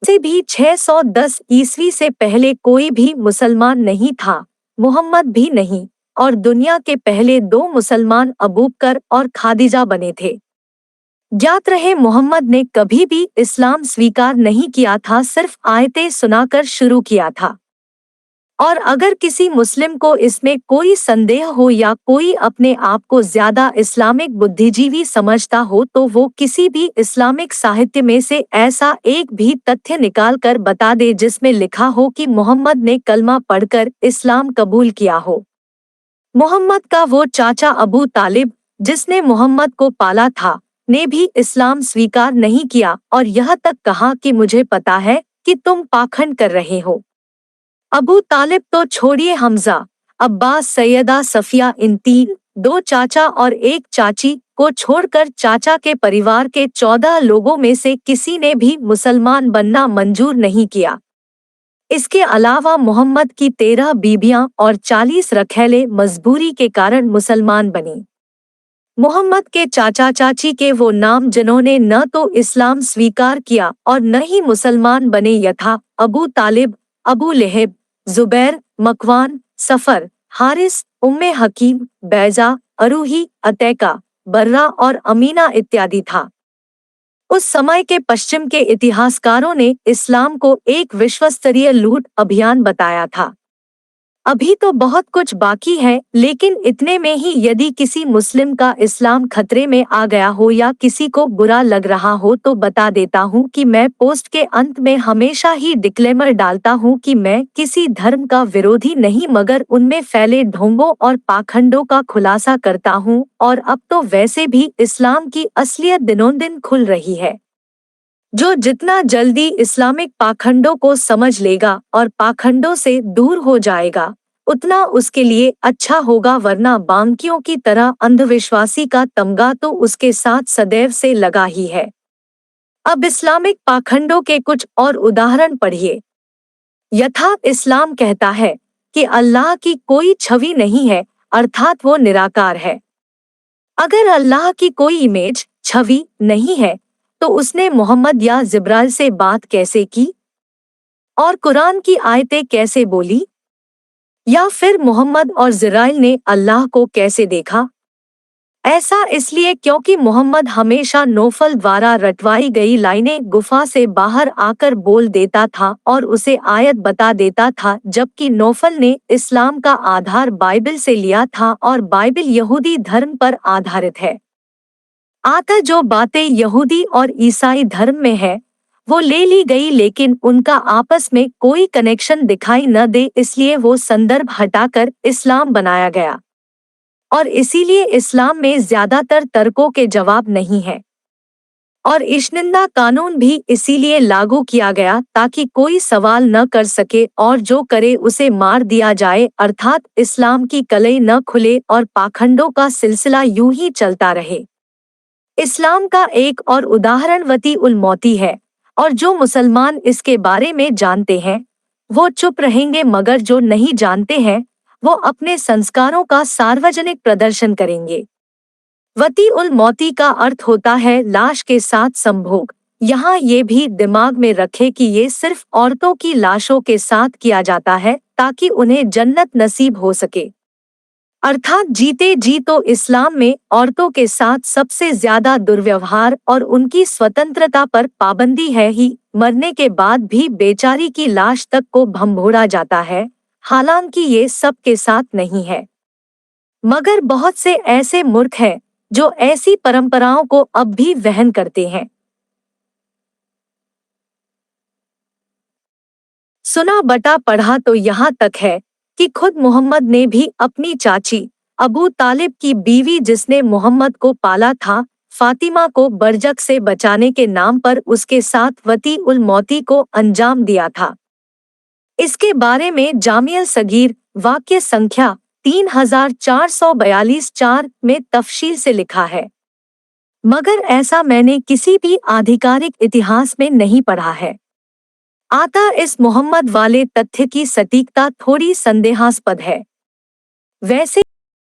से भी 610 ईस्वी से पहले कोई भी मुसलमान नहीं था, मुहम्मद भी नहीं, और दुनिया के पहले 2 मुसलमान अबूबकर और खादिजा बने थे। ज्ञात रहे मोहम्मद ने कभी भी इस्लाम स्वीकार नहीं किया था, सिर्फ आयतें सुनाकर शुरू किया था। और अगर किसी मुस्लिम को इसमें कोई संदेह हो या कोई अपने आप को ज्यादा इस्लामिक बुद्धिजीवी समझता हो तो वो किसी भी इस्लामिक साहित्य में से ऐसा एक भी तथ्य निकाल कर बता दे जिसमें लिखा हो कि मोहम्मद ने कलमा पढ़कर इस्लाम कबूल किया हो। मोहम्मद का वो चाचा अबू तालिब, जिसने मोहम्मद को पाला था, ने भी इस्लाम स्वीकार नहीं किया और यह तक कहा कि मुझे पता है कि तुम पाखंड कर रहे हो। अबू तालिब तो छोड़िए, हमजा, अब्बास, सैयदा सफिया, इन 2 चाचा और 1 चाची को छोड़कर चाचा के परिवार के 14 लोगों में से किसी ने भी मुसलमान बनना मंजूर नहीं किया। इसके अलावा मोहम्मद की 13 बीबियां और 40 रखैले मजबूरी के कारण मुसलमान बनी। मोहम्मद के चाचा चाची के वो नाम जिन्होंने न तो इस्लाम स्वीकार किया और न ही मुसलमान बने, यथा अबू तालिब, अबू लहब, जुबैर, मकवान, सफर, हारिस, उम्मे हकीम, बैजा, अरूही, अतैका, बर्रा और अमीना इत्यादि था। उस समय के पश्चिम के इतिहासकारों ने इस्लाम को एक विश्वस्तरीय लूट अभियान बताया था। अभी तो बहुत कुछ बाकी है, लेकिन इतने में ही यदि किसी मुस्लिम का इस्लाम खतरे में आ गया हो या किसी को बुरा लग रहा हो तो बता देता हूँ कि मैं पोस्ट के अंत में हमेशा ही डिक्लेमर डालता हूँ कि मैं किसी धर्म का विरोधी नहीं, मगर उनमें फैले ढोंगों और पाखंडों का खुलासा करता हूँ। और अब तो वैसे भी इस्लाम की असलियत दिनों-दिन खुल रही है। जो जितना जल्दी इस्लामिक पाखंडों को समझ लेगा और पाखंडों से दूर हो जाएगा, उतना उसके लिए अच्छा होगा, वरना बांकियों की तरह अंधविश्वासी का तमगा तो उसके साथ सदैव से लगा ही है। अब इस्लामिक पाखंडों के कुछ और उदाहरण पढ़िए। यथा इस्लाम कहता है कि अल्लाह की कोई छवि नहीं है, अर्थात वो निराकार है। अगर अल्लाह की कोई इमेज, छवि नहीं है तो उसने मोहम्मद या जिब्राइल से बात कैसे की और कुरान की आयतें कैसे बोली, या फिर मोहम्मद और जिब्राइल ने अल्लाह को कैसे देखा? ऐसा इसलिए क्योंकि मोहम्मद हमेशा नौफल द्वारा रटवाई गई लाइनें गुफा से बाहर आकर बोल देता था और उसे आयत बता देता था, जबकि नौफल ने इस्लाम का आधार बाइबल से लिया था और बाइबल यहूदी धर्म पर आधारित है। आता जो बातें यहूदी और ईसाई धर्म में है वो ले ली गई, लेकिन उनका आपस में कोई कनेक्शन दिखाई न दे, इसलिए वो संदर्भ हटाकर इस्लाम बनाया गया और इसीलिए इस्लाम में ज्यादातर तर्कों के जवाब नहीं है। और इश्निंदा कानून भी इसीलिए लागू किया गया ताकि कोई सवाल न कर सके और जो करे उसे मार दिया जाए, अर्थात इस्लाम की कलई न खुले और पाखंडों का सिलसिला यूं ही चलता रहे। इस्लाम का एक और उदाहरण वती उल मौती है, और जो मुसलमान इसके बारे में जानते हैं वो चुप रहेंगे, मगर जो नहीं जानते हैं वो अपने संस्कारों का सार्वजनिक प्रदर्शन करेंगे। वती उल मौती का अर्थ होता है लाश के साथ संभोग। यहाँ ये भी दिमाग में रखे कि ये सिर्फ औरतों की लाशों के साथ किया जाता है ताकि उन्हें जन्नत नसीब हो सके, अर्थात जीते जी तो इस्लाम में औरतों के साथ सबसे ज्यादा दुर्व्यवहार और उनकी स्वतंत्रता पर पाबंदी है ही, मरने के बाद भी बेचारी की लाश तक को भंभोड़ा जाता है, हालांकि ये सब के साथ नहीं है। मगर बहुत से ऐसे मूर्ख हैं जो ऐसी परंपराओं को अब भी वहन करते हैं। सुना बटा पढ़ा तो यहाँ तक है कि खुद मोहम्मद ने भी अपनी चाची अबू तालिब की बीवी, जिसने मोहम्मद को पाला था, फातिमा को बरजक से बचाने के नाम पर उसके साथ वती उल मौती को अंजाम दिया था। इसके बारे में जामिया सगीर वाक्य संख्या 3442-4 में तफसील से लिखा है, मगर ऐसा मैंने किसी भी आधिकारिक इतिहास में नहीं पढ़ा है। आता इस मोहम्मद वाले तथ्य की सटीकता थोड़ी संदेहास्पद है। वैसे